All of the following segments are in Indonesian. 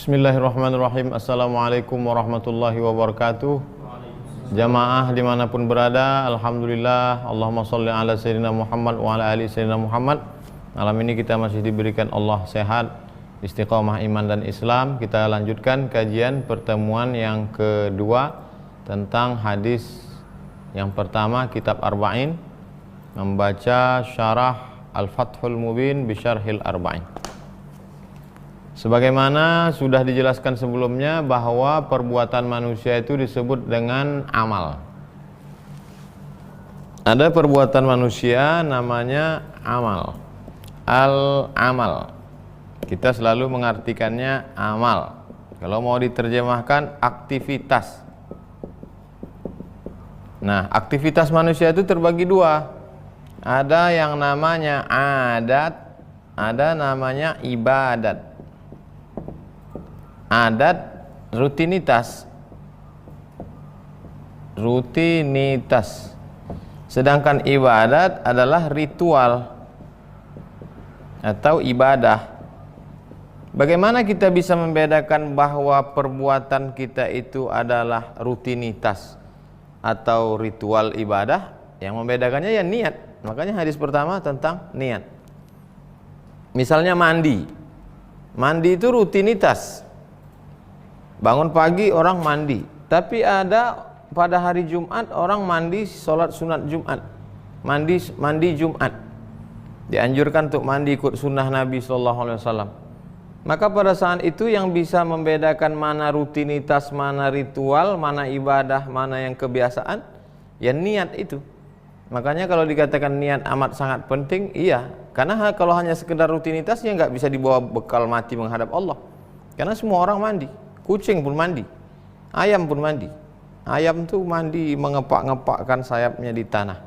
Bismillahirrahmanirrahim. Assalamualaikum warahmatullahi wabarakatuh. Jamaah dimanapun berada, alhamdulillah. Allahumma sholli ala sayyidina Muhammad wa ala ali sayyidina Muhammad. Malam ini kita masih diberikan Allah sehat, istiqomah iman dan Islam. Kita lanjutkan kajian pertemuan yang kedua tentang hadis yang pertama, kitab Arba'in, membaca syarah Al-Fathul Mubin bi Syarhil Arba'in. Sebagaimana sudah dijelaskan sebelumnya bahwa perbuatan manusia itu disebut dengan amal. Ada perbuatan manusia namanya amal. Al-amal. Kita selalu mengartikannya amal. Kalau mau diterjemahkan aktivitas. Nah, aktivitas manusia itu terbagi dua. Ada yang namanya adat, ada namanya ibadat. Adat, rutinitas. Sedangkan ibadat adalah ritual atau ibadah. Bagaimana kita bisa membedakan bahwa perbuatan kita itu adalah rutinitas atau ritual ibadah? Yang membedakannya ya niat. Makanya hadis pertama tentang niat. Misalnya mandi. Mandi itu rutinitas. Bangun pagi orang mandi, tapi ada pada hari Jumat orang mandi sholat sunat Jumat, mandi Jumat. Dianjurkan untuk mandi ikut sunnah Nabi SAW. Maka pada saat itu yang bisa membedakan mana rutinitas, mana ritual, mana ibadah, mana yang kebiasaan, ya niat itu. Makanya kalau dikatakan niat amat sangat penting, iya. Karena kalau hanya sekedar rutinitas ya nggak bisa dibawa bekal mati menghadap Allah. Karena semua orang mandi. Kucing pun mandi, ayam pun mandi. Ayam tuh mandi mengepak-ngepakkan sayapnya di tanah.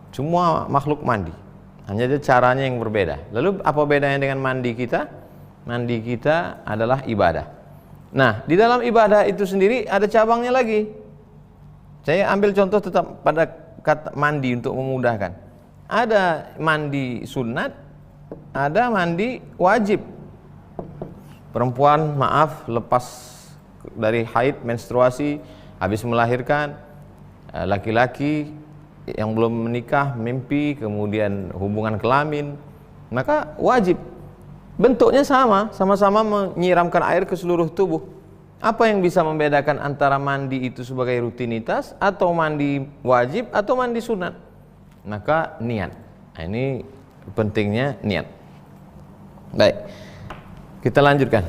Semua makhluk mandi. Hanya ada caranya yang berbeda. Lalu apa bedanya dengan mandi kita? Mandi kita adalah ibadah. Nah, di dalam ibadah itu sendiri ada cabangnya lagi. Saya ambil contoh tetap pada kata mandi untuk memudahkan. Ada mandi sunat, ada mandi wajib. Perempuan maaf lepas dari haid, menstruasi, habis melahirkan. Laki-laki yang belum menikah, mimpi, kemudian hubungan kelamin, maka wajib. Bentuknya sama-sama menyiramkan air ke seluruh tubuh. Apa yang bisa membedakan antara mandi itu sebagai rutinitas atau mandi wajib atau mandi sunat? Maka niat. Nah, ini pentingnya niat. Baik. Kita lanjutkan.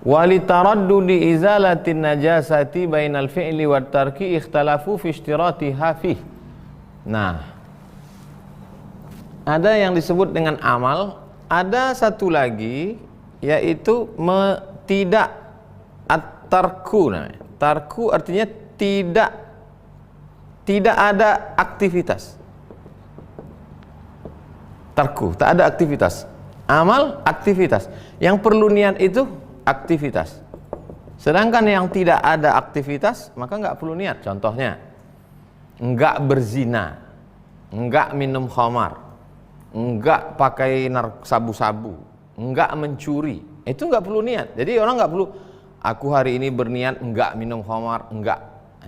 Walitaraddudi izalatin najasati bainal fi'li wat tarki ikhtalafu fi ishtiratiha fi. Nah, ada yang disebut dengan amal, ada satu lagi yaitu tidak at-tarku namanya. Tarku artinya tidak ada aktivitas. Tarku, tak ada aktivitas. Amal, aktivitas. Yang perlu niat itu aktivitas. Sedangkan yang tidak ada aktivitas, maka nggak perlu niat. Contohnya, nggak berzina, nggak minum khamar, nggak pakai sabu-sabu, nggak mencuri. Itu nggak perlu niat. Jadi orang nggak perlu, aku hari ini berniat nggak minum khamar, nggak.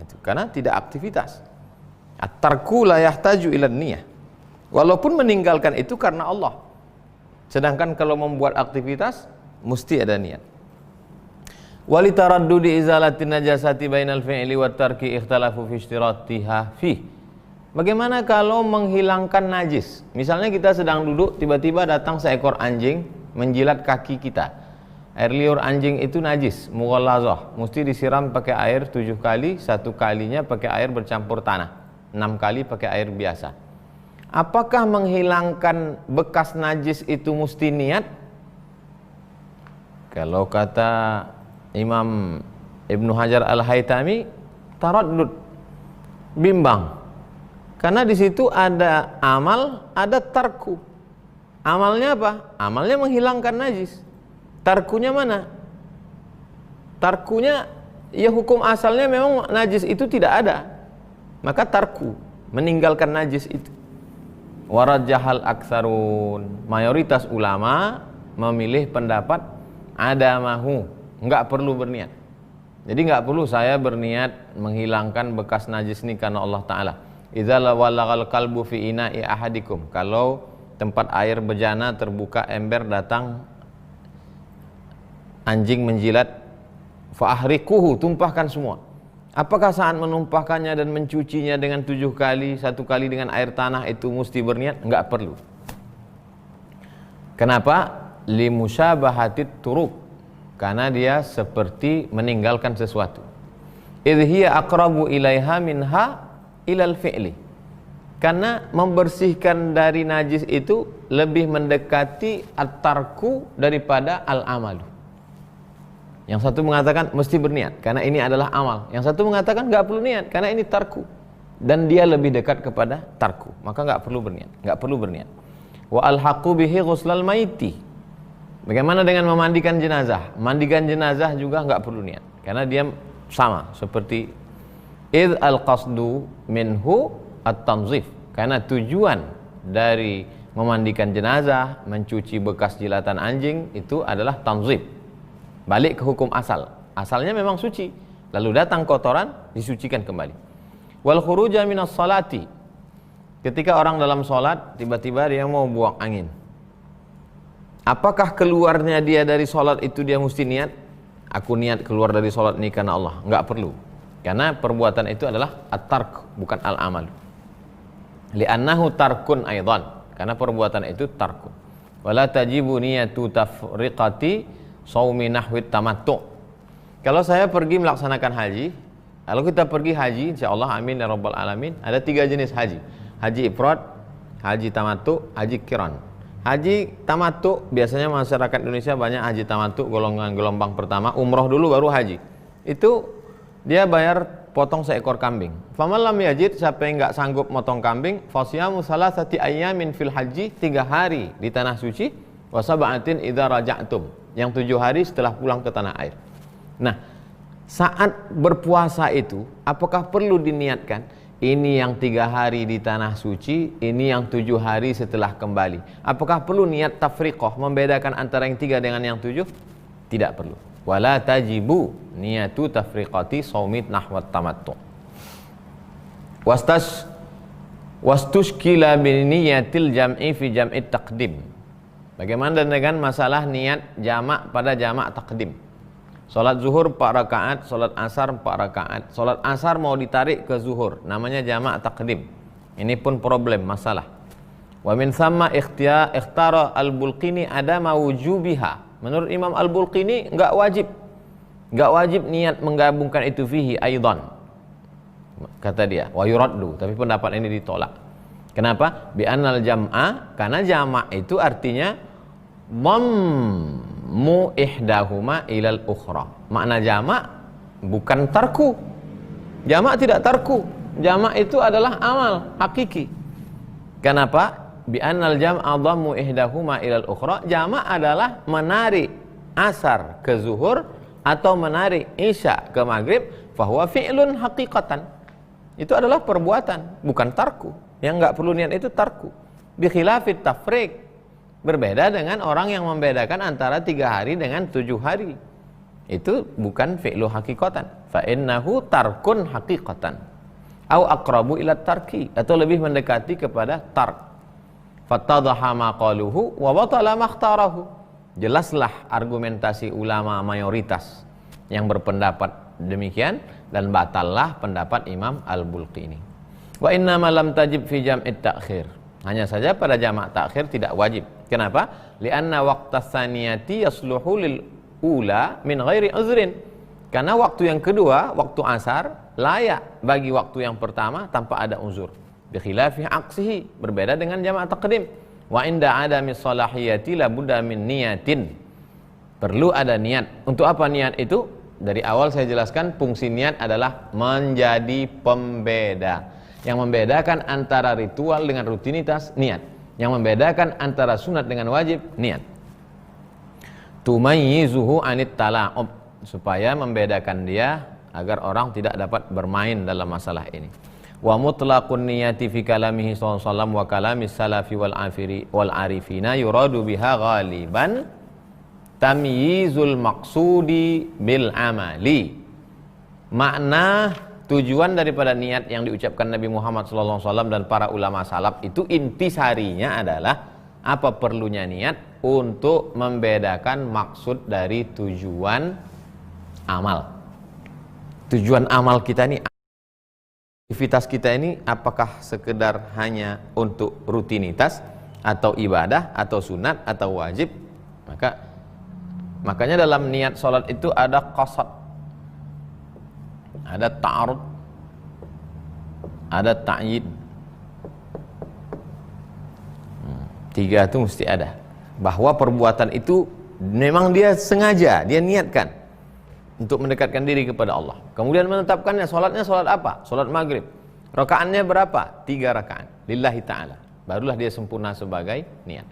Itu karena tidak aktivitas. At-tarku la yahtaju ila niyah. Walaupun meninggalkan itu karena Allah. Sedangkan kalau membuat aktivitas mesti ada niat. Walitaraddudi izalatin najasati bainal fi'li wat tarki ikhtalafu fi ishtiratiha fi. Bagaimana kalau menghilangkan najis? Misalnya kita sedang duduk, tiba-tiba datang seekor anjing menjilat kaki kita. Air liur anjing itu najis, mughallazah, mesti disiram pakai air 7 kali, 1 kalinya pakai air bercampur tanah, 6 kali pakai air biasa. Apakah menghilangkan bekas najis itu mesti niat? Kalau kata Imam Ibnu Hajar Al-Haytami, taraddud, bimbang. Karena di situ ada amal, ada tarku. Amalnya apa? Amalnya menghilangkan najis. Tarkunya mana? Tarkunya ya hukum asalnya memang najis itu tidak ada. Maka tarku, meninggalkan najis itu. Warajahal aktsarun, mayoritas ulama memilih pendapat adamahu, enggak perlu berniat. Jadi enggak perlu saya berniat menghilangkan bekas najis ini karena Allah Ta'ala. Idza lawalagal qalbu fi ina'i ahadikum, kalau tempat air bejana terbuka ember, datang anjing menjilat, fa ahrikuhu, tumpahkan semua. Apakah saat menumpahkannya dan mencucinya dengan 7 kali, 1 kali dengan air tanah itu mesti berniat? Enggak perlu. Kenapa? Limusyabahatit turuk, karena dia seperti meninggalkan sesuatu. Idhiya aqrabu ilaiha minha ilal fi'li, karena membersihkan dari najis itu lebih mendekati at-tarku daripada al-amalu. Yang satu mengatakan mesti berniat karena ini adalah amal, yang satu mengatakan nggak perlu niat karena ini tarku, dan dia lebih dekat kepada tarku, maka nggak perlu berniat. Wa alhaqu bihi ghuslal maiti. Bagaimana dengan memandikan jenazah? Mandikan jenazah juga nggak perlu niat karena dia sama seperti id al-qasdu minhu at-tanzif, karena tujuan dari memandikan jenazah, mencuci bekas jilatan anjing itu adalah tanzif. Balik ke hukum asal. Asalnya memang suci, lalu datang kotoran, disucikan kembali. Wal khuruja minas salati. Ketika orang dalam sholat, tiba-tiba dia mau buang angin. Apakah keluarnya dia dari sholat itu dia mesti niat? Aku niat keluar dari sholat ini karena Allah. Enggak perlu. Karena perbuatan itu adalah at-tark, bukan al-amal. Li'annahu tarkun aidan. Karena perbuatan itu tarkun. Wala tajibu niyatu tafriqati saumi nahwit tamattu. Kalau saya pergi melaksanakan haji, kalau kita pergi haji, insyaallah amin ya rabbal alamin, ada 3 jenis haji. Haji ifrad, haji tamattu, haji qiran. Haji tamattu biasanya masyarakat Indonesia banyak haji tamattu golongan gelombang pertama, umroh dulu baru haji. Itu dia bayar potong seekor kambing. Faman lam yajid, siapa yang enggak sanggup motong kambing, fasyamu salasati ayyamin fil haji, 3 hari di tanah suci, wa sab'atin idza raja'tum, yang 7 hari setelah pulang ke tanah air. Nah, saat berpuasa itu apakah perlu diniatkan ini yang 3 hari di tanah suci, ini yang 7 hari setelah kembali? Apakah perlu niat tafriqah, membedakan antara yang 3 dengan yang 7? Tidak perlu. Wala tajibu niyatu tafriqati saumit nahwat tamattu. Wastushkila bin niyatil jam'i fi jam'it taqdim. Bagaimana dengan masalah niat jamak pada jamak takdim? Salat zuhur 4 rakaat, salat asar 4 rakaat. Salat asar mau ditarik ke zuhur, namanya jamak takdim. Ini pun problem, masalah. Wa min thamma ikhtara al-Bulqini adama wujubiha. Menurut Imam al-Bulqini enggak wajib niat menggabungkan itu fihi aidan. Kata dia, wa yuraddu, tapi pendapat ini ditolak. Kenapa? Bi annal jam'a, karena jamak itu artinya dhammu ihdahuma ilal ukhra. Makna jamak bukan tarku. Jamak tidak tarku. Jamak itu adalah amal hakiki. Kenapa? Bi annal jam'a dhammu ihdahuma ilal ukhra. Jamak adalah menarik asar ke zuhur atau menarik isya ke maghrib, fahuwa fi'lun haqiqatan. Itu adalah perbuatan, bukan tarku. Yang enggak perlu niat itu tarku. Bi khilafit tafriq, berbeda dengan orang yang membedakan antara 3 hari dengan 7 hari. Itu bukan fi'lu haqiqatan. Fa innahu tarkun haqiqatan. Au aqrabu ila tarki, atau lebih mendekati kepada tark. Fattadhaha maqaluhu wa batala makhtarahu. Jelaslah argumentasi ulama mayoritas yang berpendapat demikian, dan batallah pendapat Imam Al-Bulqini. Wa inna ma lam tajib fi jam'it ta'khir. Hanya saja pada jamak takhir tidak wajib. Kenapa? Lianna waqtas tsaniyati yasluhu lil ula min ghairi uzrin. Karena waktu yang kedua, waktu asar, layak bagi waktu yang pertama tanpa ada uzur. Bi khilafi aqsihi, berbeda dengan jamak taqdim. Wa inda adami salahiyati la budda min niyatin. Perlu ada niat. Untuk apa niat itu? Dari awal saya jelaskan, fungsi niat adalah menjadi pembeda. Yang membedakan antara ritual dengan rutinitas, niat. Yang membedakan antara sunat dengan wajib, niat. Tumayyizuhu anit tala'ub, supaya membedakan dia agar orang tidak dapat bermain dalam masalah ini. Wa mutlaqun niyati fi kalamihi sallallahu alaihi wasallam wa kalamis salafi wal arifina yuradu biha ghaliban tamyizul maqsudi bil amali. Makna tujuan daripada niat yang diucapkan Nabi Muhammad SAW dan para ulama salaf itu intisarinya adalah apa perlunya niat untuk membedakan maksud dari tujuan amal. Tujuan amal kita ini, aktivitas kita ini apakah sekedar hanya untuk rutinitas atau ibadah atau sunat atau wajib? Makanya dalam niat sholat itu ada qasad, ada ta'arud, ada ta'yid. Tiga itu mesti ada. Bahwa perbuatan itu memang dia sengaja, dia niatkan untuk mendekatkan diri kepada Allah. Kemudian menetapkannya, sholatnya sholat apa? Sholat maghrib. Rakaatnya berapa? 3 rakaat. Lillahi ta'ala. Barulah dia sempurna sebagai niat.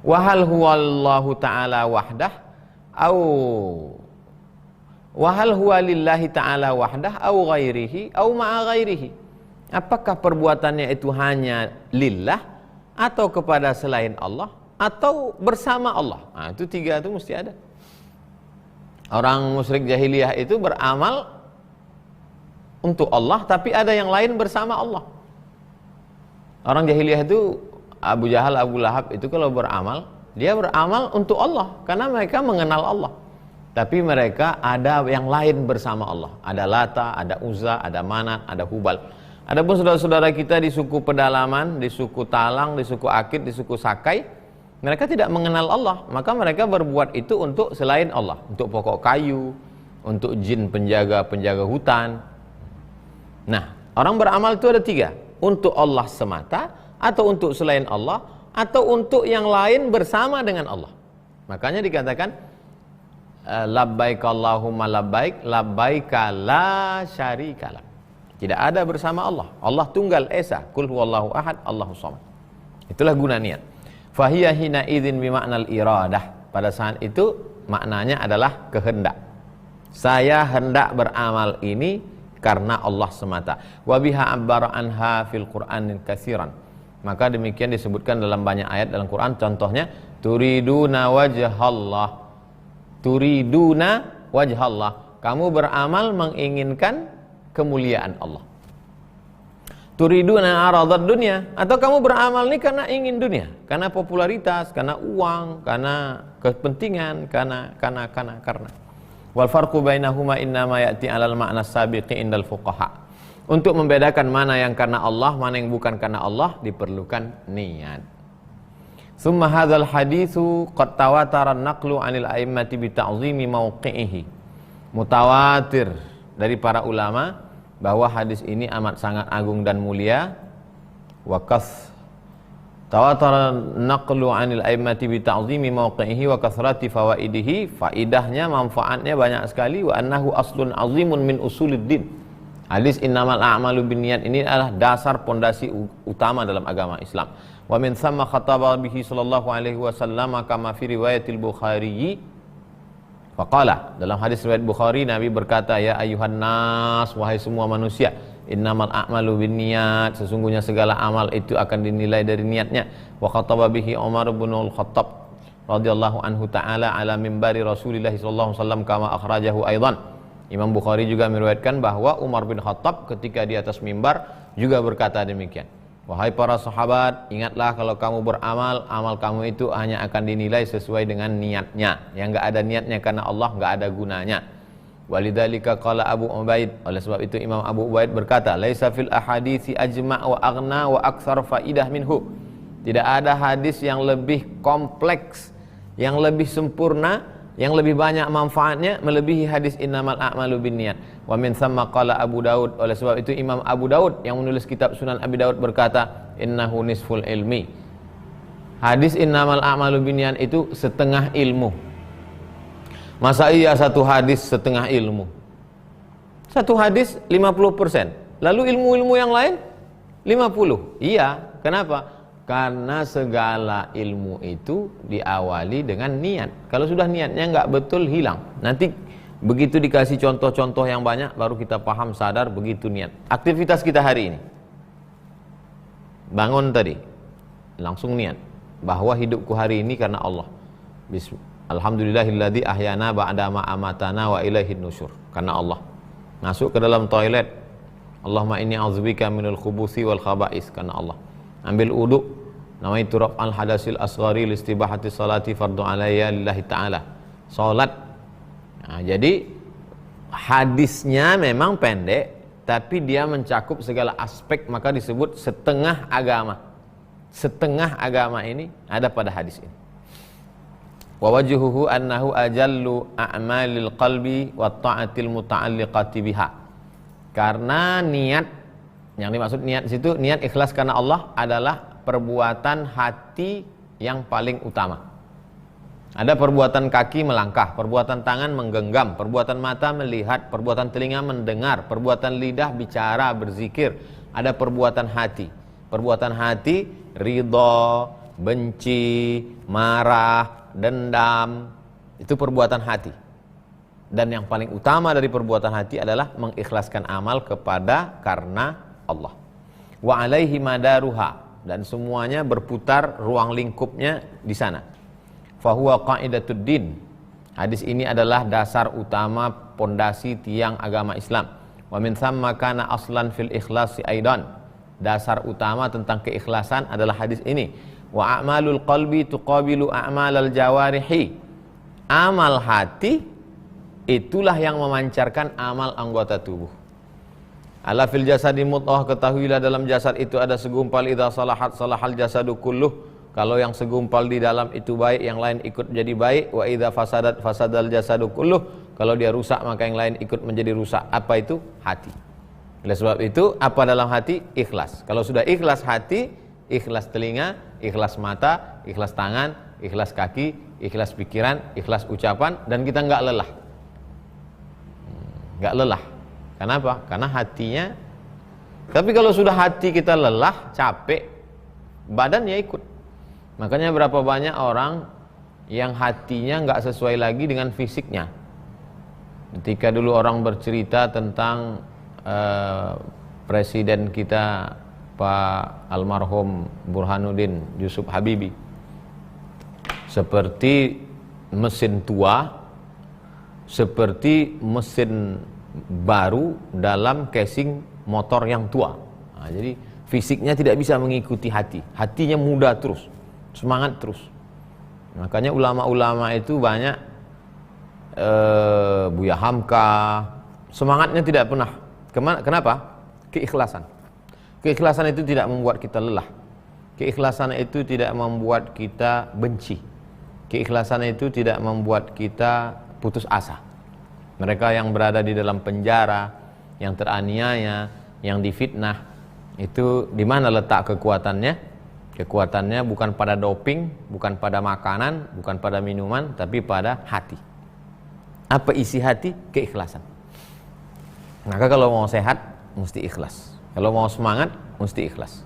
Wahal huwallahu ta'ala wahdah wahal huwa lillahi ta'ala wahdah au ghairihi au ma'a ghairihi. Apakah perbuatannya itu hanya lillah atau kepada selain Allah atau bersama Allah? Nah, itu tiga itu mesti ada. Orang musyrik jahiliyah itu beramal untuk Allah tapi ada yang lain bersama Allah. Orang jahiliyah itu Abu Jahal, Abu Lahab itu kalau beramal, dia beramal untuk Allah karena mereka mengenal Allah. Tapi mereka ada yang lain bersama Allah. Ada Lata, ada Uzza, ada Manat, ada Hubal. Adapun saudara-saudara kita di suku pedalaman, di suku Talang, di suku Akid, di suku Sakai, mereka tidak mengenal Allah, maka mereka berbuat itu untuk selain Allah, untuk pokok kayu, untuk jin penjaga hutan. Nah, orang beramal itu ada 3, untuk Allah semata, atau untuk selain Allah, atau untuk yang lain bersama dengan Allah. Makanya dikatakan labbaik Allahumma labbaik, labbaika la syarika lak. Tidak ada bersama Allah. Allah tunggal esa, qul huwallahu ahad, Allahus samad. Itulah guna niat. Fahiya hina idzin bi ma'nal iradah. Pada saat itu maknanya adalah kehendak. Saya hendak beramal ini karena Allah semata. Wa biha abbara anha fil Qur'anin katsiran. Maka demikian disebutkan dalam banyak ayat dalam Quran. Contohnya turiduna wajhallah. Turiduna wajhallah. Kamu beramal menginginkan kemuliaan Allah. Turiduna aradad dunya, atau kamu beramal ini karena ingin dunia, karena popularitas, karena uang, karena kepentingan, karena. Wal farqu bainahuma innama ya'ti 'alal ma'na sabiqi indal fuqaha. Untuk membedakan mana yang karena Allah, mana yang bukan karena Allah, diperlukan niat. Summa hadzal haditsu qad tawatara an-naqlu 'anil a'immati bi ta'zimi mawqi'ihi. Mutawatir dari para ulama bahwa hadis ini amat sangat agung dan mulia. Wa kas tawatara naqlu 'anil a'immati bi ta'zimi mawqi'ihi wa kasrati fawaidihi. Faidahnya, manfaatnya banyak sekali. Wa annahu aslun 'azimun min usuluddin. Hadis innamal a'malu binniyat ini adalah dasar pondasi utama dalam agama Islam. Wa min thamma khataba bihi sallallahu alaihi wasallam kama fi riwayatil Bukhari. Faqala, dalam hadis riwayat Bukhari Nabi berkata, ya ayuhan nas, wahai semua manusia, innamal a'malu binniyat, sesungguhnya segala amal itu akan dinilai dari niatnya. Wa khataba bihi Umar bin Al-Khattab radhiyallahu anhu ta'ala ala mimbari Rasulillah sallallahu alaihi wasallam kama akhrajahu aidan. Imam Bukhari juga meriwayatkan bahwa Umar bin Khattab ketika di atas mimbar juga berkata demikian. Wahai para sahabat, ingatlah kalau kamu beramal, amal kamu itu hanya akan dinilai sesuai dengan niatnya. Yang enggak ada niatnya karena Allah, enggak ada gunanya. Walidzalika qala Abu Ubaid, oleh sebab itu Imam Abu Ubaid berkata, laisa fil ahaditsi ajma' wa aghna wa aktsar faidah minhu. Tidak ada hadis yang lebih kompleks, yang lebih sempurna, yang lebih banyak manfaatnya melebihi hadis innamal a'malu binniyat. Wa min thamma qala Abu Daud, oleh sebab itu Imam Abu Daud yang menulis kitab Sunan Abi Daud berkata, innahu nisful ilmi. Hadis innamal a'malu binniyat itu setengah ilmu. Masa iya satu hadis setengah ilmu? Satu hadis 50%. Lalu ilmu-ilmu yang lain 50. Iya, kenapa? Karena segala ilmu itu diawali dengan niat. Kalau sudah niatnya nggak betul, hilang. Nanti begitu dikasih contoh-contoh yang banyak, baru kita paham, sadar, begitu niat. Aktivitas kita hari ini, bangun tadi, langsung niat bahwa hidupku hari ini karena Allah. Alhamdulillahilladzi ahyana ba'da ma amatana wa ilaihin nusyur. Karena Allah. Masuk ke dalam toilet, Allahumma inni a'udzubika minal khubuthi wal khaba'is, karena Allah. Ambil wudu, nawaitu raf'al hadasil asghari listibahati salati fardhu alayya lillahi ta'ala. Salat. Nah, jadi hadisnya memang pendek, tapi dia mencakup segala aspek, maka disebut setengah agama. Setengah agama ini ada pada hadis ini. Wa wajhuhu annahu ajallu a'malil qalbi wa ta'atil muta'alliqati biha. Karena niat, yang dimaksud niat situ, niat ikhlas karena Allah adalah perbuatan hati yang paling utama. Ada perbuatan kaki melangkah, perbuatan tangan menggenggam, perbuatan mata melihat, perbuatan telinga mendengar, perbuatan lidah bicara, berzikir. Ada perbuatan hati. Perbuatan hati ridha, benci, marah, dendam, itu perbuatan hati. Dan yang paling utama dari perbuatan hati adalah mengikhlaskan amal kepada karena Allah. Wa alaihi madaruha, dan semuanya berputar ruang lingkupnya di sana. Fahuwa qaidatud din. Hadis ini adalah dasar utama pondasi tiang agama Islam. Wa min thamma kana aslan fil ikhlasi aidan. Dasar utama tentang keikhlasan adalah hadis ini. Wa a'malul qalbi tuqabilu a'malal jawarihi. Amal hati itulah yang memancarkan amal anggota tubuh. Ala fil jasadi mudghah, ketahuilah dalam jasad itu ada segumpal, idza salahat salahal jasadu kulluh. Kalau yang segumpal di dalam itu baik, yang lain ikut menjadi baik. Wa idza fasadat fasadal jasadu kulluh. Kalau dia rusak maka yang lain ikut menjadi rusak. Apa itu? Hati. Oleh sebab itu, apa dalam hati? Ikhlas. Kalau sudah ikhlas hati, ikhlas telinga, ikhlas mata, ikhlas tangan, ikhlas kaki, ikhlas pikiran, ikhlas ucapan, dan kita nggak lelah. Nggak lelah. Kenapa? Karena hatinya. Tapi kalau sudah hati kita lelah, capek, badannya ikut. Makanya berapa banyak orang yang hatinya nggak sesuai lagi dengan fisiknya. Ketika dulu orang bercerita tentang presiden kita Pak almarhum Burhanuddin Yusuf Habibie, seperti mesin tua, seperti mesin baru dalam casing motor yang tua. Nah, jadi fisiknya tidak bisa mengikuti hati, hatinya muda terus, semangat terus. Makanya ulama-ulama itu banyak, Buya Hamka, semangatnya tidak pernah. Kenapa? Keikhlasan. Keikhlasan itu tidak membuat kita lelah. Keikhlasan itu tidak membuat kita benci. Keikhlasan itu tidak membuat kita putus asa. Mereka yang berada di dalam penjara, yang teraniaya, yang difitnah, itu di mana letak kekuatannya? Kekuatannya bukan pada doping, bukan pada makanan, bukan pada minuman, tapi pada hati. Apa isi hati? Keikhlasan. Maka kalau mau sehat, mesti ikhlas. Kalau mau semangat, mesti ikhlas.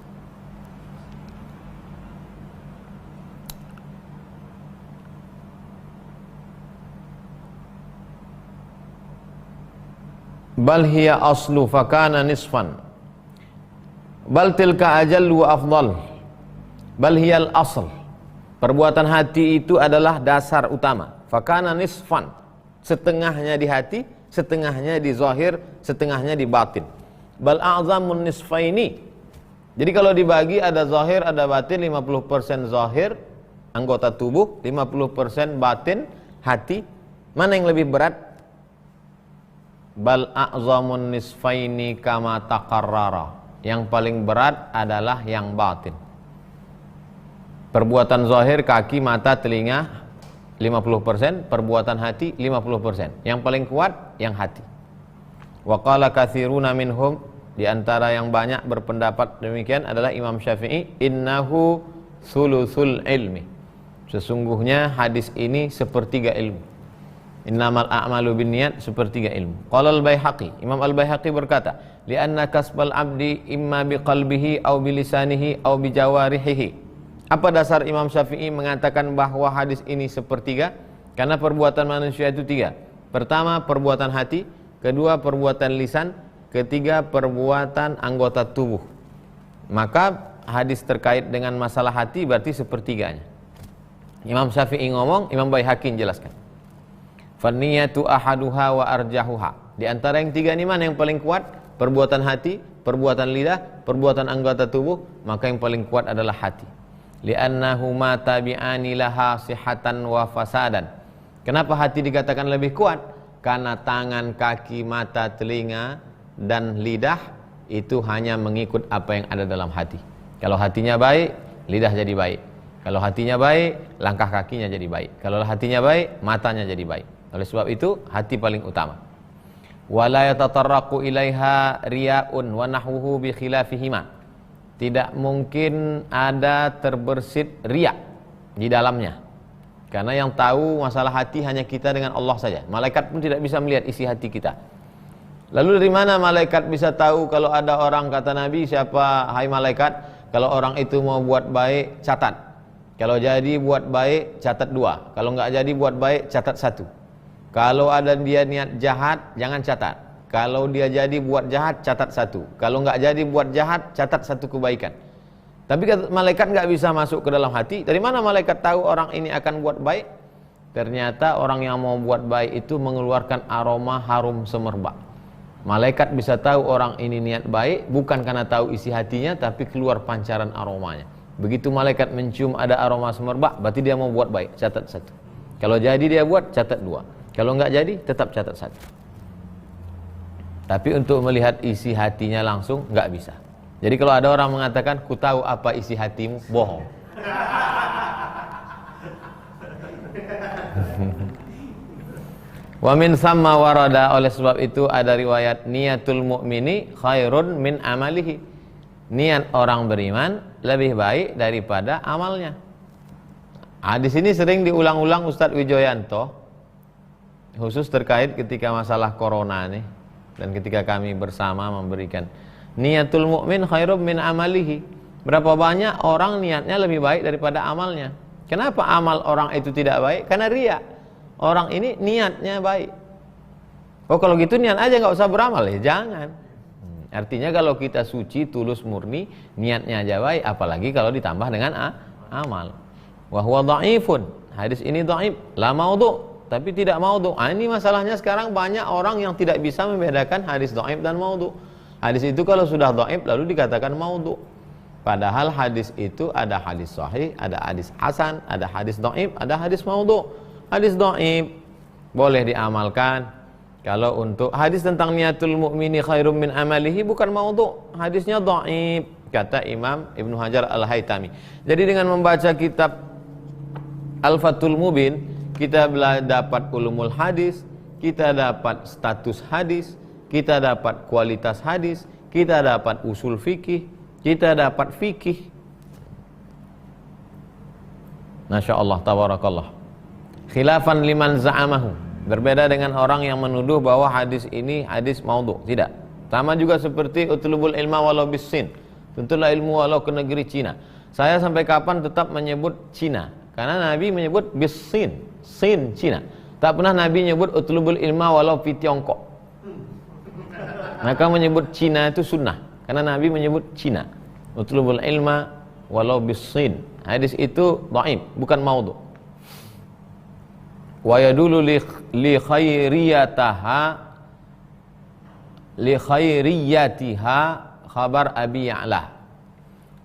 Bal hiya aslu fakana nisfan. Bal tilka ajallu wa afdal. Bal hiyal asl. Perbuatan hati itu adalah dasar utama. Fakana nisfan. Setengahnya di hati, setengahnya di zahir, setengahnya di batin. Bal a'zamun nisfaini. Jadi kalau dibagi ada zahir, ada batin, 50% zahir anggota tubuh, 50% batin hati. Mana yang lebih berat? Bal a'zamun nisfaini kama taqarrara. Yang paling berat adalah yang batin. Perbuatan zahir, kaki, mata, telinga 50%, perbuatan hati 50%. Yang paling kuat yang hati. Wa qala katsiruna minhum, di antara yang banyak berpendapat demikian adalah Imam Syafi'i, innahu thuluthul ilmi. Sesungguhnya hadis ini sepertiga ilmu. Innamal a'malu binniyat, sepertiga ilmu. Qala al-Baihaqi, Imam al-Baihaqi berkata, li'anna kasbal abdi imma biqalbihi aw bilisanihi aw bijawarihihi. Apa dasar Imam Syafi'i mengatakan bahwa hadis ini sepertiga? Karena perbuatan manusia itu tiga. Pertama, perbuatan hati. Kedua, perbuatan lisan. Ketiga, perbuatan anggota tubuh. Maka hadis terkait dengan masalah hati berarti sepertiganya. Imam Syafi'i ngomong, Imam Baihaqi jelaskan. Fanniyatu ahaduha wa arjahuha. Di antara yang tiga ini mana yang paling kuat? Perbuatan hati, perbuatan lidah, perbuatan anggota tubuh. Maka yang paling kuat adalah hati. Li'annahuma tabi'ani laha sihatan wa fasadan. Kenapa hati dikatakan lebih kuat? Karena tangan, kaki, mata, telinga, dan lidah itu hanya mengikut apa yang ada dalam hati. Kalau hatinya baik, lidah jadi baik. Kalau hatinya baik, langkah kakinya jadi baik. Kalau hatinya baik, matanya jadi baik. Oleh sebab itu, hati paling utama. Wala yatatarraqu ilaiha riya'un wa nahwuhu bi khilafihima. Tidak mungkin ada terbersit riya di dalamnya. Karena yang tahu masalah hati hanya kita dengan Allah saja. Malaikat pun tidak bisa melihat isi hati kita. Lalu dari mana malaikat bisa tahu kalau ada orang, kata Nabi, siapa hai malaikat, kalau orang itu mau buat baik, catat. Kalau jadi buat baik, catat 2. Kalau nggak jadi buat baik, catat 1. Kalau ada dia niat jahat, jangan catat. Kalau dia jadi buat jahat, catat 1. Kalau nggak jadi buat jahat, catat 1 kebaikan. Tapi malaikat nggak bisa masuk ke dalam hati. Dari mana malaikat tahu orang ini akan buat baik? Ternyata orang yang mau buat baik itu mengeluarkan aroma harum semerbak. Malaikat bisa tahu orang ini niat baik bukan karena tahu isi hatinya, tapi keluar pancaran aromanya. Begitu malaikat mencium ada aroma semerbak, berarti dia mau buat baik, catat 1. Kalau jadi dia buat, catat 2. Kalau nggak jadi, tetap catat 1. Tapi untuk melihat isi hatinya langsung, nggak bisa. Jadi kalau ada orang mengatakan, ku tahu apa isi hatimu, bohong. Wa min thamma warada, oleh sebab itu ada riwayat niyatul mu'mini khairun min amalihi. Niat orang beriman lebih baik daripada amalnya. Hadis ini sering diulang-ulang Ustadz Wijoyanto, khusus terkait ketika masalah corona nih, dan ketika kami bersama memberikan niatul mu'min khairum min amalihi. Berapa banyak orang niatnya lebih baik daripada amalnya. Kenapa amal orang itu tidak baik? Karena riya. Orang ini niatnya baik. Oh kalau gitu niat aja nggak usah beramal ya? Jangan. Artinya kalau kita suci, tulus, murni, niatnya aja baik, apalagi kalau ditambah dengan amal. Wa huwa dha'ifun. Hadis ini dhaif, la maudhu', tapi tidak maudhu'. Ini masalahnya sekarang banyak orang yang tidak bisa membedakan hadis dhaif dan maudhu'. Hadis itu kalau sudah dhaif lalu dikatakan maudhu'. Padahal hadis itu ada hadis sahih, ada hadis hasan, ada hadis dhaif, ada hadis maudhu'. Hadis dhaif boleh diamalkan. Kalau untuk hadis tentang niatul mu'mini khairum min amalihi bukan maudhu', hadisnya dhaif, kata Imam Ibnu Hajar Al-Haytami. Jadi dengan membaca kitab Al-Fathul Mubin, kita dapat ulumul hadis, kita dapat status hadis, kita dapat kualitas hadis, kita dapat usul fikih, kita dapat fikih. Masya Allah, tabarakallah. Khilafan liman za'amahu. Berbeda dengan orang yang menuduh bahwa hadis ini hadis maudhu'. Tidak. Sama juga seperti utlubul ilma walau bisin. Tentulah ilmu walau ke negeri Cina. Saya sampai kapan tetap menyebut Cina? Karena Nabi menyebut bisin, sin Cina. Tak pernah Nabi menyebut utlubul ilma walau di Tiongkok. Maka menyebut Cina itu sunnah. Karena Nabi menyebut Cina. Utlubul ilma walau bisin. Hadis itu dhaif, bukan maudhu'. Wa yadullu li khairiyatiha khabar Abi Ya'la.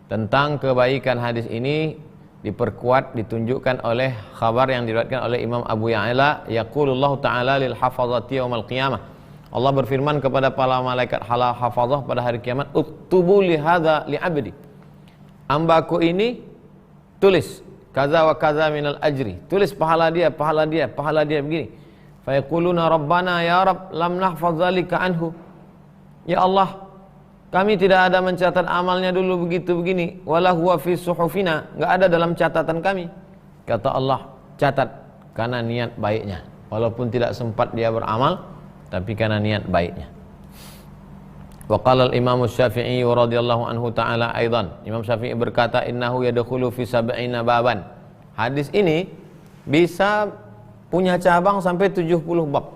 Tentang kebaikan hadis ini diperkuat, ditunjukkan oleh khabar yang diriwayatkan oleh Imam Abu Ya'la, yaqulullahu ta'ala lil hafazati yaumil qiyamah. Allah berfirman kepada para malaikat hafazah pada hari kiamat, uktubu li hadza li 'abdi. Hambaku ini tulis kaza wa kaza minal ajri, tulis pahala dia, pahala dia, pahala dia begini. Fa yaquluna rabbana ya rab lam nahfaz zalika anhu. Ya Allah, kami tidak ada mencatat amalnya dulu begitu begini, wala huwa fi suhufina, enggak ada dalam catatan kami. Kata Allah, catat karena niat baiknya. Walaupun tidak sempat dia beramal, tapi karena niat baiknya. Wa qala al-Imam Syafi'i radhiyallahu anhu ta'ala aidan. Imam Syafi'i berkata, innahu yadkhulu fi sab'ina baban. Hadis ini bisa punya cabang sampai 70 bab.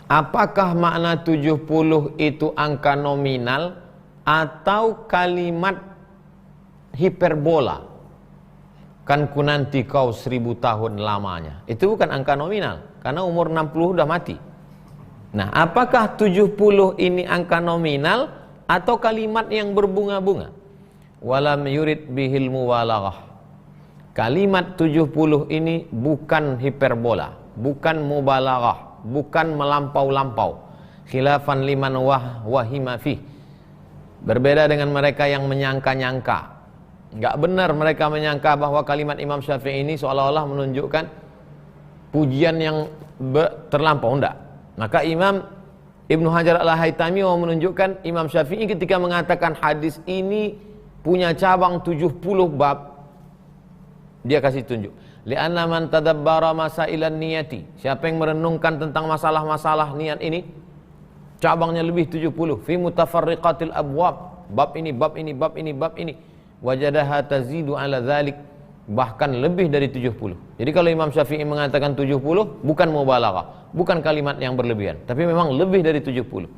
Apakah makna 70 itu angka nominal atau kalimat hiperbola? kan ku nanti kau 1000 tahun lamanya. Itu bukan angka nominal, karena umur 60 udah mati. Nah, apakah 70 ini angka nominal atau kalimat yang berbunga-bunga? Walam yurid bihil muwalaghah. Kalimat 70 ini bukan hiperbola, bukan mubalaghah, bukan melampau-lampau. Khilafan liman wahima fih. Berbeda dengan mereka yang menyangka-nyangka. Enggak benar mereka menyangka bahwa kalimat Imam Syafi'i ini seolah-olah menunjukkan pujian yang terlampau. Enggak. Maka Imam Ibnu Hajar Al-Haytami mau menunjukkan Imam Syafi'i ketika mengatakan hadis ini punya cabang 70 bab, dia kasih tunjuk. Li'anna man tadabbara masailan niyati. Siapa yang merenungkan tentang masalah-masalah niat ini, cabangnya lebih 70. Fi mutafarriqatil abwab. Bab ini, bab ini, bab ini, bab ini. Wajadaha tazidu ala dzalik, bahkan lebih dari 70. Jadi kalau Imam Syafi'i mengatakan 70, bukan mubalaghah, bukan kalimat yang berlebihan, tapi memang lebih dari 70.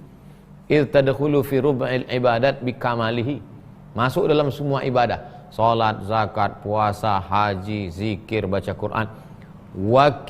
Idz tadkhulu fi rub'il ibadat bikamalihi. Masuk dalam semua ibadah, salat, zakat, puasa, haji, zikir, baca Quran. Wa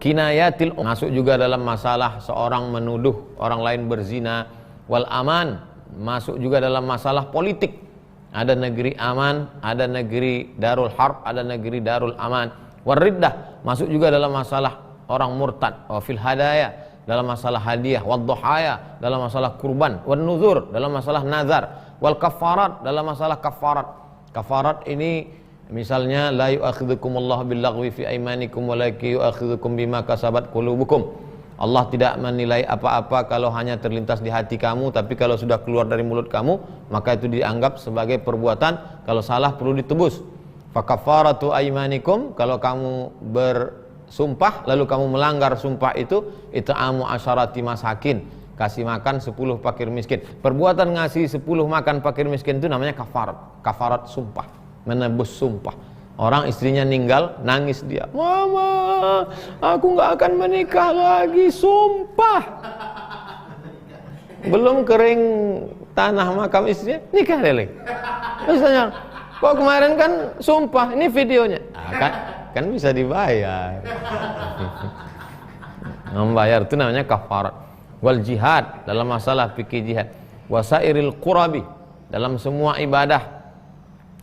kinayatil, masuk juga dalam masalah seorang menuduh orang lain berzina. Wal aman, masuk juga dalam masalah politik. Ada negeri aman, ada negeri darul harb, ada negeri darul aman. Wariddah, masuk juga dalam masalah orang murtad. Wa fil hadaya, dalam masalah hadiah. Wad dhuhaya, dalam masalah kurban. Wan nuzur, dalam masalah nazar. Wal kafarat, dalam masalah kafarat. Kafarat ini misalnya la yu'akhidhukumullahu billaghwi fi aimanikum walakin yu'akhidhukum bima kasabat qulubukum. Allah tidak menilai apa-apa kalau hanya terlintas di hati kamu, tapi kalau sudah keluar dari mulut kamu, maka itu dianggap sebagai perbuatan. Kalau salah perlu ditebus. Fa kafaratu aimanikum, kalau kamu bersumpah lalu kamu melanggar sumpah itu amu asyarati masakin, kasih makan 10 fakir miskin. Perbuatan ngasih 10 makan fakir miskin itu namanya kafarat. Kafarat sumpah, menebus sumpah. Orang istrinya meninggal, nangis dia. Mama, aku nggak akan menikah lagi, sumpah. Belum kering tanah makam istrinya, nikah lele. Misalnya, kok kemarin kan sumpah, ini videonya. Kan bisa dibayar. Membayar itu namanya kafarat. Wal jihad, dalam masalah fikih jihad. Wasairil qurabi, dalam semua ibadah.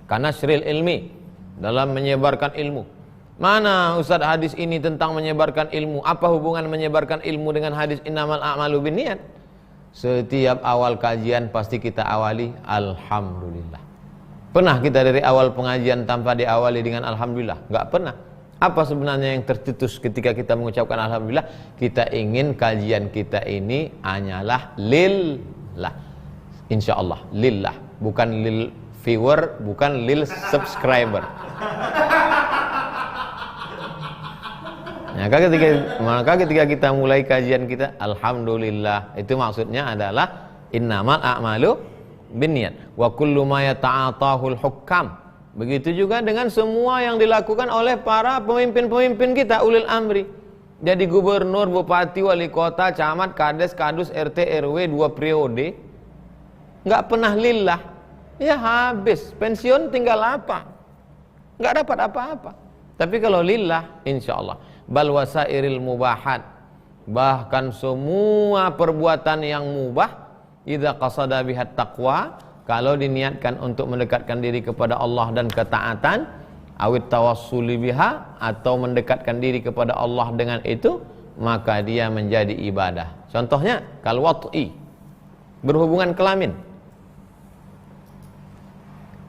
Karena syiril ilmi, dalam menyebarkan ilmu. Mana Ustaz hadis ini tentang menyebarkan ilmu? Apa hubungan menyebarkan ilmu dengan hadis innamal a'malu binniyat? Setiap awal kajian pasti kita awali alhamdulillah. Pernah kita dari awal pengajian tanpa diawali dengan alhamdulillah? Enggak pernah. Apa sebenarnya yang tercetus ketika kita mengucapkan alhamdulillah? Kita ingin kajian kita ini hanyalah lillah. Insyaallah lillah, bukan lil viewer, bukan lil subscriber. Maka ketika kita mulai kajian kita alhamdulillah, itu maksudnya adalah innamal a'malu binniyat wa kullu ma yata'atahul hukam. Begitu juga dengan semua yang dilakukan oleh para pemimpin-pemimpin kita, ulil amri. Jadi gubernur, bupati, wali kota, camat, kades, kadus, RT, RW 2 periode, nggak pernah lillah. Ya habis, pensiun tinggal apa? Nggak dapat apa-apa. Tapi kalau lillah, insya Allah. Bal wasairil mubahat, bahkan semua perbuatan yang mubah, idza qasada bihat taqwa, kalau diniatkan untuk mendekatkan diri kepada Allah dan ketaatan, awit tawassuli biha, atau mendekatkan diri kepada Allah dengan itu, maka dia menjadi ibadah. Contohnya kal wat'i, berhubungan kelamin.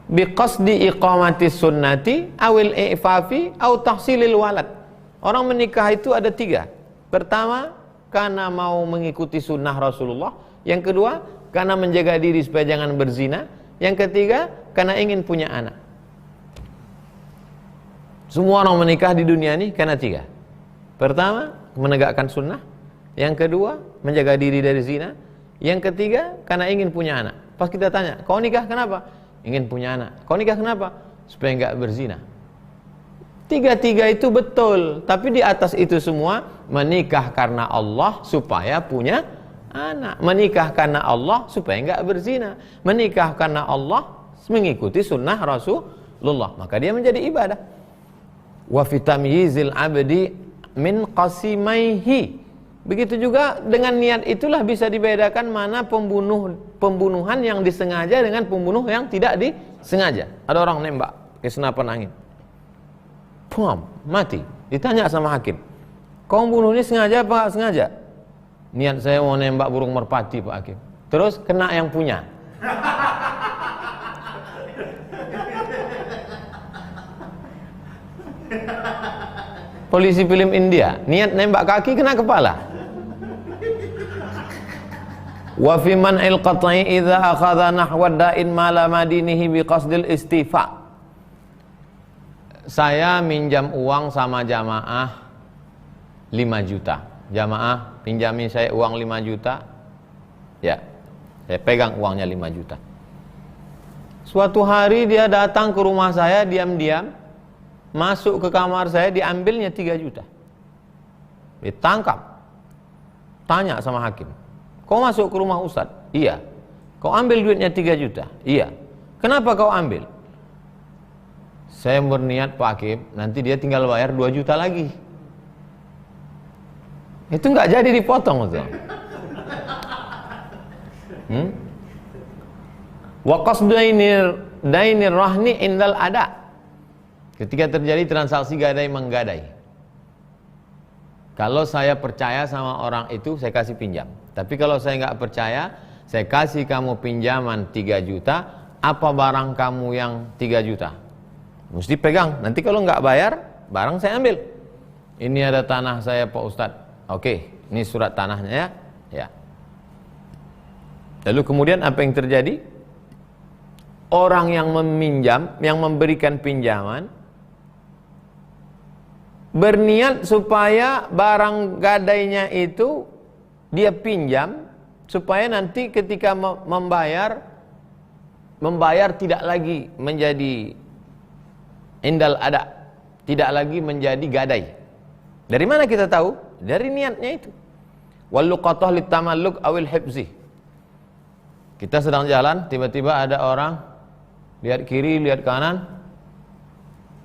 Biqasdi iqamati sunnati awil i'fafi aw tahsilil walad. Orang menikah itu ada 3. Pertama, karena mau mengikuti sunnah Rasulullah. Yang kedua, karena menjaga diri supaya jangan berzina. Yang ketiga, karena ingin punya anak. Semua orang menikah di dunia ini karena 3. Pertama, menegakkan sunnah. Yang kedua, menjaga diri dari zina. Yang ketiga, karena ingin punya anak. Pas kita tanya, kau nikah kenapa? Ingin punya anak. Kau nikah kenapa? Supaya enggak berzina. 3 itu betul. Tapi di atas itu semua, menikah karena Allah supaya punya anak. Menikah karena Allah supaya enggak berzina. Menikah karena Allah mengikuti sunnah Rasulullah. Maka dia menjadi ibadah. Wa fi tamyizil abdi min qasimaihi. Begitu juga dengan niat itulah bisa dibedakan mana pembunuhan yang disengaja dengan pembunuh yang tidak disengaja. Ada orang nembak ke senapan angin, pum, mati. Ditanya sama hakim, kau bunuh ini sengaja apa nggak sengaja? Niat saya mau nembak burung merpati, Pak Hakim. Terus kena yang punya. Polisi film India, niat nembak kaki kena kepala. Wa fi man'il qat'i idza akhadha nahwa da'in mala madinihi biqasdil istifa. Saya minjam uang sama jamaah 5 juta. Jamaah pinjami saya uang 5 juta. Ya, saya pegang uangnya 5 juta. Suatu hari dia datang ke rumah saya diam-diam, masuk ke kamar saya, diambilnya 3 juta. Ditangkap. Tanya sama hakim, kau masuk ke rumah Ustadz? Iya. Kau ambil duitnya 3 juta? Iya. Kenapa kau ambil? Saya berniat, Pak Hakim, nanti dia tinggal bayar 2 juta lagi. Itu nggak jadi dipotong itu. Wa qasdu dainir rahni indal ada. Ketika terjadi transaksi gadai menggadai. Kalau saya percaya sama orang itu, saya kasih pinjam. Tapi kalau saya nggak percaya, saya kasih kamu pinjaman 3 juta, apa barang kamu yang 3 juta? Mesti pegang. Nanti kalau nggak bayar, barang saya ambil. Ini ada tanah saya, Pak Ustadz. Oke, ini surat tanahnya ya. Ya. Lalu kemudian apa yang terjadi? Orang yang meminjam, yang memberikan pinjaman, berniat supaya barang gadainya itu dia pinjam supaya nanti ketika membayar tidak lagi menjadi indal ada, tidak lagi menjadi gadai. Dari mana kita tahu? Dari niatnya itu. Wal luqatah litamalluk awil hifzi. Kita sedang jalan, tiba-tiba ada orang lihat kiri, lihat kanan,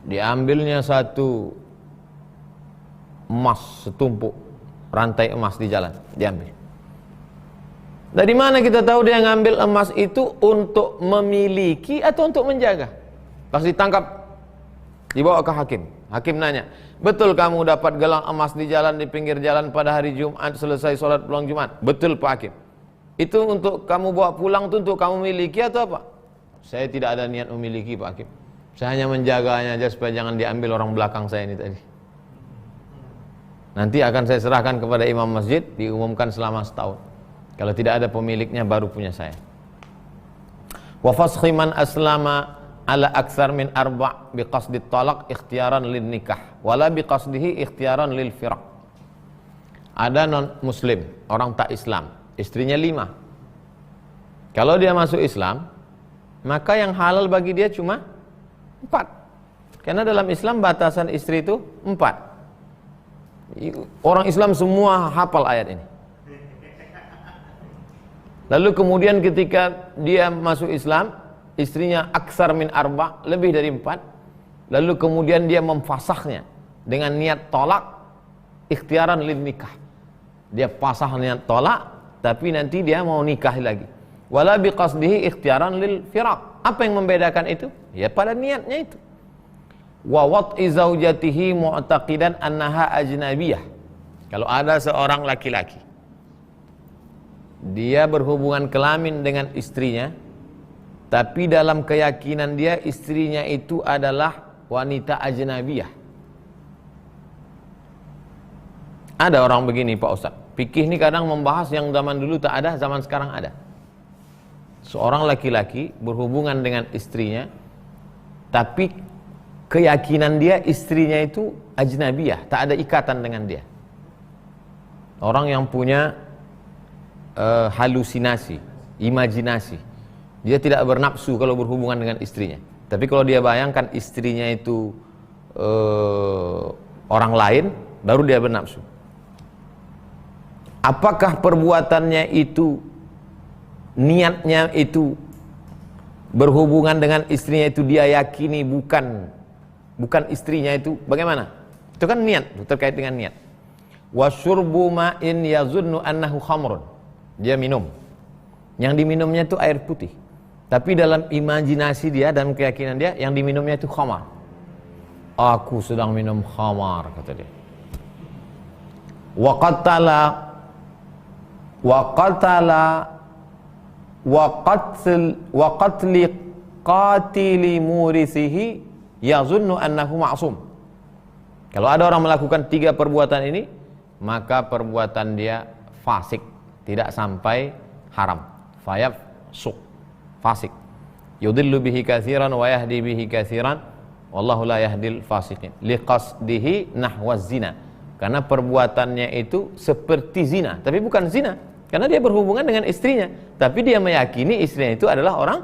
diambilnya satu emas setumpuk, rantai emas di jalan, diambil. Dari mana kita tahu dia ngambil emas itu untuk memiliki atau untuk menjaga? Pas ditangkap, dibawa ke hakim. Hakim nanya, betul kamu dapat gelang emas di jalan, di pinggir jalan pada hari Jumat selesai sholat pulang Jumat? Betul Pak Hakim. Itu untuk kamu bawa pulang, itu untuk kamu miliki atau apa? Saya tidak ada niat memiliki Pak Hakim. Saya hanya menjaganya aja supaya jangan diambil orang belakang saya ini tadi. Nanti akan saya serahkan kepada imam masjid, diumumkan selama setahun. Kalau tidak ada pemiliknya baru punya saya. Wa fasakhi man aslama ala aksar min arba' biqasdi talaq ikhtiaran lin nikah wala biqasdihi ikhtiaran lil firaq. Ada non muslim, orang tak Islam, istrinya 5. Kalau dia masuk Islam, maka yang halal bagi dia cuma 4. Karena dalam Islam batasan istri itu 4. Orang Islam semua hafal ayat ini. Lalu kemudian ketika dia masuk Islam, istrinya aksar min arba', lebih dari 4. Lalu kemudian dia memfasahnya dengan niat tolak, ikhtiaran lin nikah. Dia pasah niat tolak, tapi nanti dia mau nikah lagi. Wala biqasdihi ikhtiaran lil firaq. Apa yang membedakan itu? Ya pada niatnya itu. Wa wat'i zaujatihi mu'taqidan annaha ajnabiyah. Kalau ada seorang laki-laki, dia berhubungan kelamin dengan istrinya, tapi dalam keyakinan dia istrinya itu adalah wanita ajnabiyah. Ada orang begini Pak Ustaz, fikih ini kadang membahas yang zaman dulu tak ada, zaman sekarang ada. Seorang laki-laki berhubungan dengan istrinya, tapi keyakinan dia istrinya itu ajnabiyah, tak ada ikatan dengan dia. Orang yang punya halusinasi, imajinasi. Dia tidak bernafsu kalau berhubungan dengan istrinya. Tapi kalau dia bayangkan istrinya itu orang lain, baru dia bernafsu. Apakah perbuatannya itu, niatnya itu berhubungan dengan istrinya itu dia yakini bukan bukan istrinya itu bagaimana? Itu kan niat, itu terkait dengan niat. Wasyurbu ma'in yazunnu annahu khamrun. Dia minum. Yang diminumnya itu air putih. Tapi dalam imajinasi dia, dalam keyakinan dia, yang diminumnya itu khamar. Aku sedang minum khamar, kata dia. Wa qatli qatili murisihi yazunnu annahu ma'sum. Kalau ada orang melakukan 3 perbuatan ini, maka perbuatan dia fasik, tidak sampai haram. Fayafsuq, fasik. Yudillu bihi katsiran wa yahdi bihi katsiran, wallahu la yahdil fasiqin. Liqasdihi nahwa zina. Karena perbuatannya itu seperti zina, tapi bukan zina. Karena dia berhubungan dengan istrinya, tapi dia meyakini istrinya itu adalah orang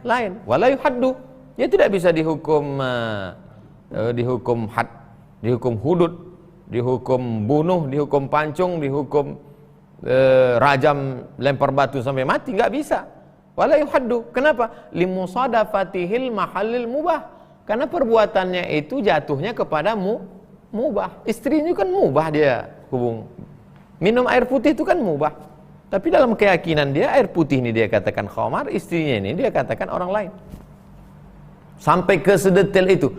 lain. Wala yuhaddu. Dia tidak bisa dihukum dihukum had, dihukum hudud, dihukum bunuh, dihukum pancung, dihukum rajam, lempar batu sampai mati, nggak bisa. Wala yuhaddu. Kenapa? Limusadafatihil mahallil mubah. Karena perbuatannya itu jatuhnya kepada mubah. Istrinya kan mubah, dia hubung. Minum air putih itu kan mubah. Tapi dalam keyakinan dia, air putih ini dia katakan khamar, istrinya ini dia katakan orang lain. Sampai ke sedetail itu.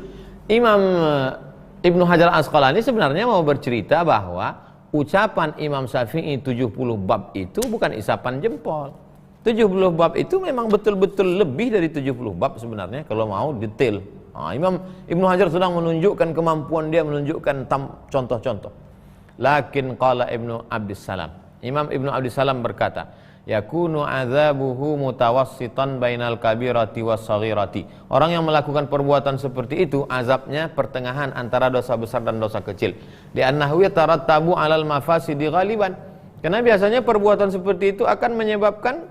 Imam Ibnu Hajar Asqalani sebenarnya mau bercerita bahwa ucapan Imam Syafi'i 70 bab itu bukan isapan jempol. 70 bab itu memang betul-betul lebih dari 70 bab sebenarnya kalau mau detail. Imam Ibnu Hajar sedang menunjukkan kemampuan dia, menunjukkan contoh-contoh. Lakin qala Ibnu Abdissalam, Imam Ibnu Abdissalam berkata, yakunu azabuhu mutawassitan bainal kabirati was saghirati. Orang yang melakukan perbuatan seperti itu azabnya pertengahan antara dosa besar dan dosa kecil. Di annahu yatarattabu 'alal mafasidi ghaliban. Karena biasanya perbuatan seperti itu akan menyebabkan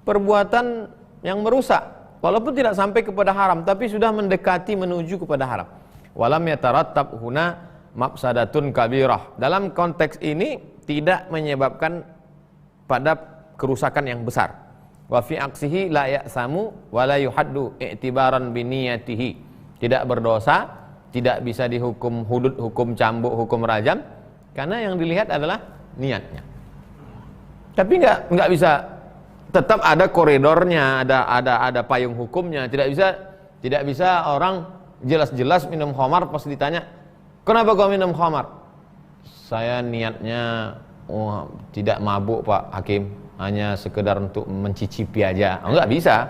perbuatan yang merusak, walaupun tidak sampai kepada haram, tapi sudah mendekati menuju kepada haram. Walam yatarattab huna mafsadatun kabirah. Dalam konteks ini tidak menyebabkan pada kerusakan yang besar. Wa fi aksihi la ya'samu wa la yuhaddu i'tibaran bi niyatihi. Tidak berdosa, tidak bisa dihukum hudud, hukum cambuk, hukum rajam, karena yang dilihat adalah niatnya. Tapi enggak bisa, tetap ada koridornya, ada payung hukumnya. Tidak bisa orang jelas-jelas minum khamar pas ditanya, "Kenapa kau minum khamar?" "Saya niatnya tidak mabuk, Pak Hakim. Hanya sekedar untuk mencicipi aja." Enggak bisa.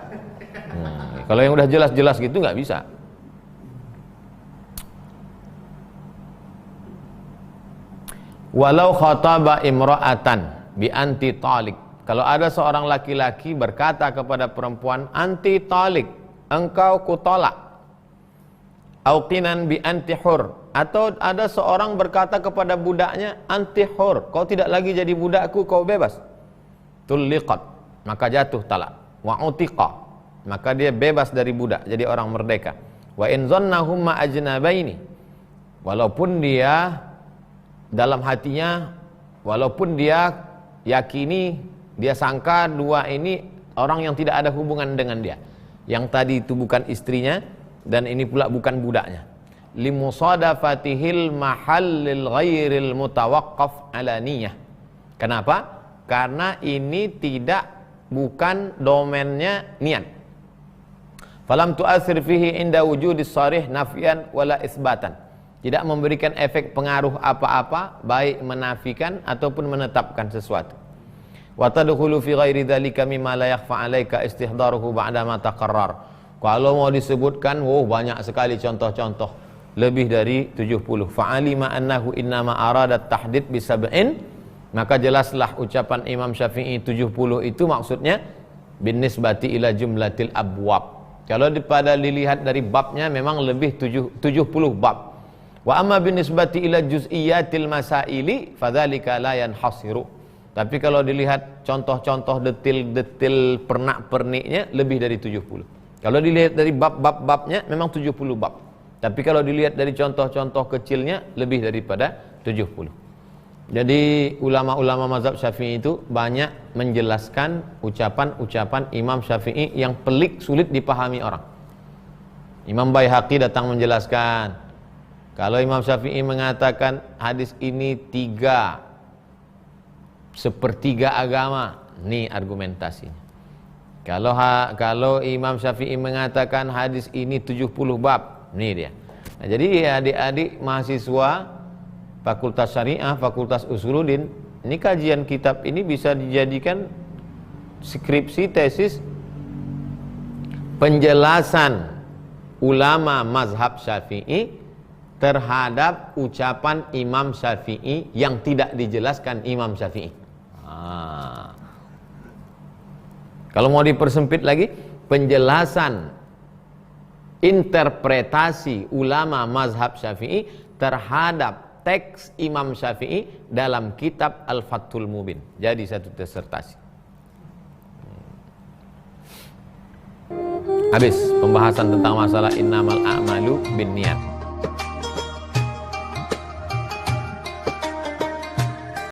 Kalau yang udah jelas-jelas gitu enggak bisa. Walau khataba imra'atan bi anti talik. Kalau ada seorang laki-laki berkata kepada perempuan, anti talik, engkau kutolak. Auqinan bi anti hur. Atau ada seorang berkata kepada budaknya, anti hur, kau tidak lagi jadi budakku, kau bebas. Tulliqat, maka jatuh talak. Wa utiqa, maka dia bebas dari budak, jadi orang merdeka. Wa in zannahum ma ajnabaini, walaupun dia dalam hatinya, walaupun dia yakini, dia sangka dua ini orang yang tidak ada hubungan dengan dia, yang tadi itu bukan istrinya dan ini pula bukan budaknya. Limusadafatihil mahallil ghairil mutawaqqaf ala niyah. Kenapa? Karena ini bukan domennya niat. Falam tu'athir fihi inda wujudis sarih nafyan wala isbatan. Tidak memberikan efek pengaruh apa-apa, baik menafikan ataupun menetapkan sesuatu. Wa tadkhulu fi ghairi dzalika mimma la yakhfa 'alaika istihdaruhu ba'da ma taqarrar. Kalau mau disebutkan, banyak sekali contoh-contoh, lebih dari 70. Fa'alima annahu innama aradat tahdid bisab'in. Maka jelaslah ucapan Imam Syafi'i 70 itu maksudnya bin nisbati ila jumlatil abwab. Kalau dilihat dari babnya memang lebih 70 bab. Wa amma bin nisbati ila juz'iyatil masaili fadzalika la yanhasiru. Tapi kalau dilihat contoh-contoh detil-detil pernak-perniknya lebih dari 70. Kalau dilihat dari bab-babnya memang 70 bab. Tapi kalau dilihat dari contoh-contoh kecilnya lebih daripada 70. Jadi ulama-ulama mazhab Syafi'i itu banyak menjelaskan ucapan-ucapan Imam Syafi'i yang pelik, sulit dipahami orang. Imam Baihaqi datang menjelaskan, Kalau Imam Syafi'i mengatakan hadis ini 3/4 agama, nih argumentasinya. Kalau Imam Syafi'i mengatakan hadis ini 70 bab, nih dia. Nah, jadi adik-adik mahasiswa Fakultas Syariah, Fakultas Usuluddin, ini kajian kitab ini bisa dijadikan skripsi, tesis, penjelasan ulama mazhab Syafi'i terhadap ucapan Imam Syafi'i yang tidak dijelaskan Imam Syafi'i. Kalau mau dipersempit lagi, penjelasan interpretasi ulama mazhab Syafi'i terhadap teks Imam Syafi'i dalam kitab Al-Fathul Mubin. Jadi satu disertasi. Habis pembahasan tentang masalah innamal a'malu binniyat.